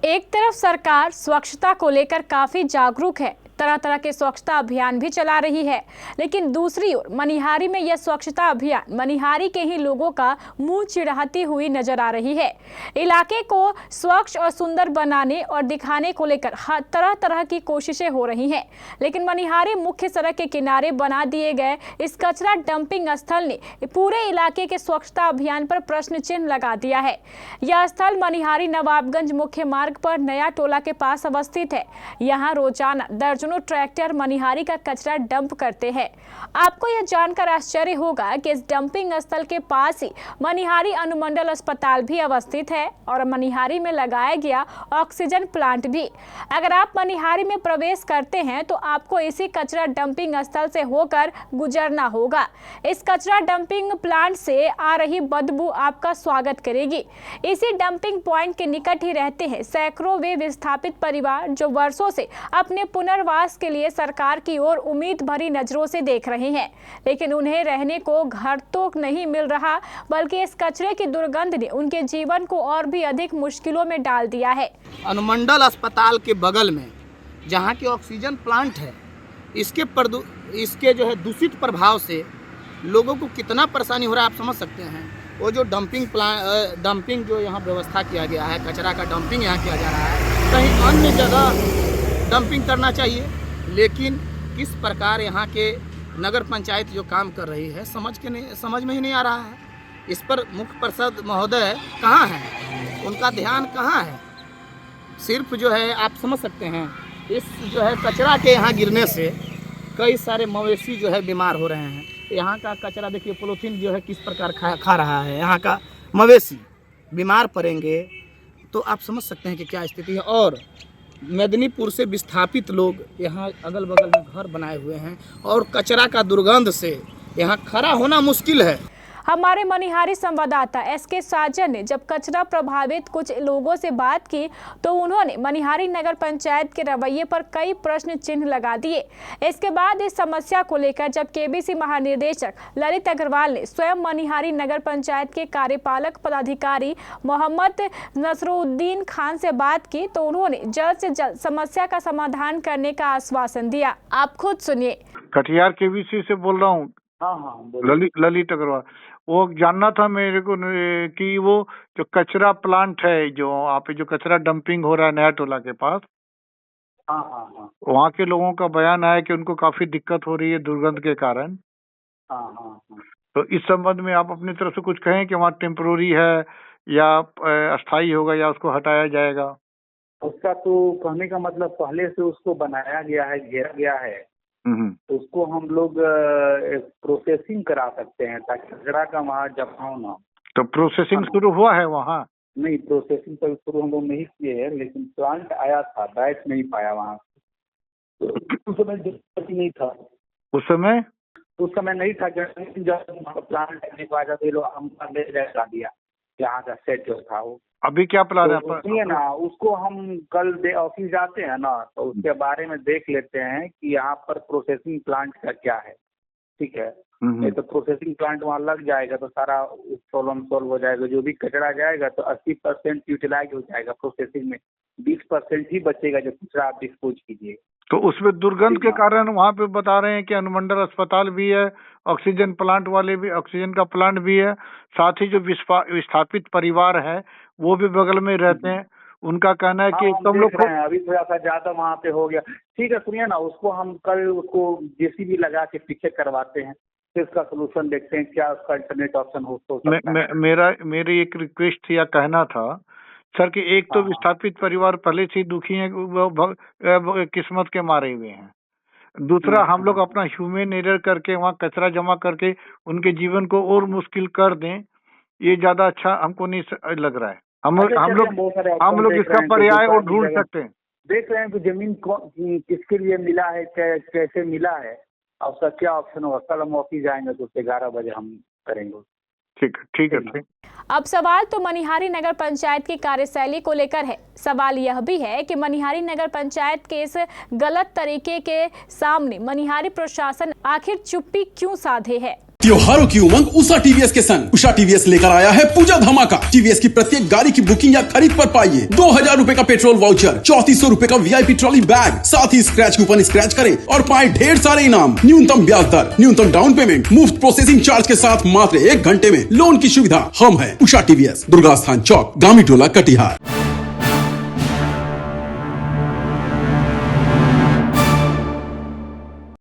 एक तरफ सरकार स्वच्छता को लेकर काफी जागरूक है, तरह तरह के स्वच्छता अभियान भी चला रही है, लेकिन दूसरी ओर मनिहारी में यह स्वच्छता अभियान मनिहारी के ही लोगों का मुंह चिढ़ाती हुई नजर आ रही है। इलाके को स्वच्छ और सुंदर बनाने और दिखाने को लेकर तरह तरह की कोशिशें हो रही हैं, लेकिन मनिहारी मुख्य सड़क के किनारे बना दिए गए इस कचरा डंपिंग स्थल ने पूरे इलाके के स्वच्छता अभियान पर प्रश्न चिन्ह लगा दिया है। यह स्थल मनिहारी नवाबगंज मुख्य मार्ग पर नया टोला के पास अवस्थित है। यहाँ रोजाना दर्जनों ट्रैक्टर मनिहारी का कचरा डंप करते हैं। आपको यह जानकर आश्चर्य होगा कि इस डंपिंग स्थल के पास ही मनिहारी अनुमंडल अस्पताल भी अवस्थित है और मनिहारी में लगाया गया ऑक्सीजन प्लांट भी। अगर आप मनिहारी में प्रवेश करते हैं तो आपको इसी कचरा डंपिंग स्थल से होकर गुजरना होगा। इस कचरा डंपिंग प्लांट से आ रही बदबू आपका स्वागत करेगी। इसी डंपिंग पॉइंट के निकट ही रहते हैं सैकड़ों वे विस्थापित परिवार जो वर्षों से अपने पुनर्वास के लिए सरकार की ओर उम्मीद भरी नजरों से देख रहे हैं, लेकिन उन्हें रहने को घर तो नहीं मिल रहा, बल्कि इस कचरे की दुर्गंध ने उनके जीवन को और भी अधिक मुश्किलों में डाल दिया है। अनुमंडल अस्पताल के बगल में जहाँ के ऑक्सीजन प्लांट है, इसके जो है दूषित प्रभाव से लोगों को कितना परेशानी हो रहा है आप समझ सकते हैं। वो जो डंपिंग जो यहाँ व्यवस्था किया गया है, कचरा का डंपिंग यहाँ किया जा रहा है, कहीं अन्य जगह डंपिंग करना चाहिए, लेकिन किस प्रकार यहाँ के नगर पंचायत जो काम कर रही है समझ में ही नहीं आ रहा है। इस पर मुख्य पार्षद महोदय कहाँ हैं, उनका ध्यान कहाँ है। सिर्फ जो है आप समझ सकते हैं, इस जो है कचरा के यहाँ गिरने से कई सारे मवेशी जो है बीमार हो रहे हैं। यहाँ का कचरा देखिए, पॉलीथीन जो है किस प्रकार खा रहा है, यहाँ का मवेशी बीमार पड़ेंगे तो आप समझ सकते हैं कि क्या स्थिति है। और मेदिनीपुर से विस्थापित लोग यहाँ अगल बगल में घर बनाए हुए हैं और कचरा का दुर्गंध से यहाँ खड़ा होना मुश्किल है। हमारे मनिहारी संवाददाता एसके साजन ने जब कचरा प्रभावित कुछ लोगों से बात की तो उन्होंने मनिहारी नगर पंचायत के रवैये पर कई प्रश्न चिन्ह लगा दिए। इसके बाद इस समस्या को लेकर जब केबीसी महानिदेशक ललित अग्रवाल ने स्वयं मनिहारी नगर पंचायत के कार्यपालक पदाधिकारी मोहम्मद नसरुद्दीन खान से बात की तो उन्होंने जल्द से जल्द समस्या का समाधान करने का आश्वासन दिया। आप खुद सुनिए। कटिहार केबीसी से बोल रहा हूँ। हाँ, ललित अग्रवाल। वो जानना था मेरे को कि वो जो कचरा प्लांट है, जो वहाँ पे जो कचरा डंपिंग हो रहा है नया टोला के पास, हाँ, वहाँ के लोगों का बयान है कि उनको काफी दिक्कत हो रही है दुर्गंध के कारण। हाँ। तो इस संबंध में आप अपनी तरफ से कुछ कहें कि वहाँ टेम्पोररी है या अस्थायी होगा या उसको हटाया जाएगा। उसका तो कहने का मतलब पहले से उसको बनाया गया है, घेरा गया है, तो उसको हम लोग प्रोसेसिंग करा सकते हैं ताकि कचरा का वहाँ जमाव ना। तो प्रोसेसिंग शुरू हुआ है वहाँ? नहीं, प्रोसेसिंग तो शुरू हम लोग नहीं किए हैं, लेकिन प्लांट आया था, बैठ नहीं पाया वहाँ। उस समय जरूरत नहीं था। उस समय नहीं था। जब प्लांट आने के बाद ये लोग हमका ले जा दिया यहाँ का सेट जो था वो। अभी क्या प्लान है? सुनिए ना, उसको हम कल ऑफिस जाते हैं ना, तो उसके बारे में देख लेते हैं कि यहाँ पर प्रोसेसिंग प्लांट का क्या है। ठीक है, नहीं तो प्रोसेसिंग प्लांट वहाँ लग जाएगा तो सारा प्रॉब्लम सॉल्व हो जाएगा। जो भी कचरा जाएगा तो 80% यूटिलाइज हो जाएगा प्रोसेसिंग में, 20% ही बचेगा जो कचरा आप डिस्पोज कीजिए। तो उसमें दुर्गंध के कारण वहाँ पे बता रहे हैं कि अनुमंडल अस्पताल भी है, ऑक्सीजन प्लांट वाले भी, ऑक्सीजन का प्लांट भी है, साथ ही जो विस्थापित परिवार है वो भी बगल में रहते हैं। उनका कहना है कि तुम लोग अभी थोड़ा सा ज्यादा वहाँ पे हो गया। ठीक है, सुनिए ना, उसको हम कल उसको जेसीबी लगा के पीछे करवाते हैं, फिर उसका सोल्यूशन देखते हैं क्या उसका इंटरनेट ऑप्शन हो सकता है। मेरी एक रिक्वेस्ट थी या कहना था सर कि एक तो विस्थापित परिवार पहले से ही दुखी है, वो किस्मत के मारे हुए हैं। दूसरा, हम लोग अपना ह्यूमन एरर करके वहाँ कचरा जमा करके उनके जीवन को और मुश्किल कर दें, ये ज्यादा अच्छा हमको नहीं लग रहा है। हम लोग इसका पर्याय और ढूंढ सकते हैं। देख रहे हैं कि जमीन किसके लिए मिला है, कैसे मिला है, और उसका क्या ऑप्शन होगा। कल हम ऑफिस जाएंगे तो 11 बजे हम करेंगे। ठीक है। अब सवाल तो मनिहारी नगर पंचायत की कार्यशैली को लेकर है। सवाल यह भी है कि मनिहारी नगर पंचायत के इस गलत तरीके के सामने मनिहारी प्रशासन आखिर चुप्पी क्यों साधे है। त्योहारों की उमंग उषा टीवीएस के संग। उषा टीवीएस लेकर आया है पूजा धमाका। टीवीएस की प्रत्येक गाड़ी की बुकिंग या खरीद पर पाइए 2000 रुपए का पेट्रोल वाउचर, 3400 रुपए का वीआईपी ट्रॉली बैग, साथ ही स्क्रैच कूपन स्क्रैच करें और पाए ढेर सारे इनाम। न्यूनतम ब्याज दर, न्यूनतम डाउन पेमेंट, मुफ्त प्रोसेसिंग चार्ज के साथ मात्र 1 घंटे में लोन की सुविधा। हम है उषा टीवीएस, दुर्गा स्थान चौक, गामी टोला, कटिहार।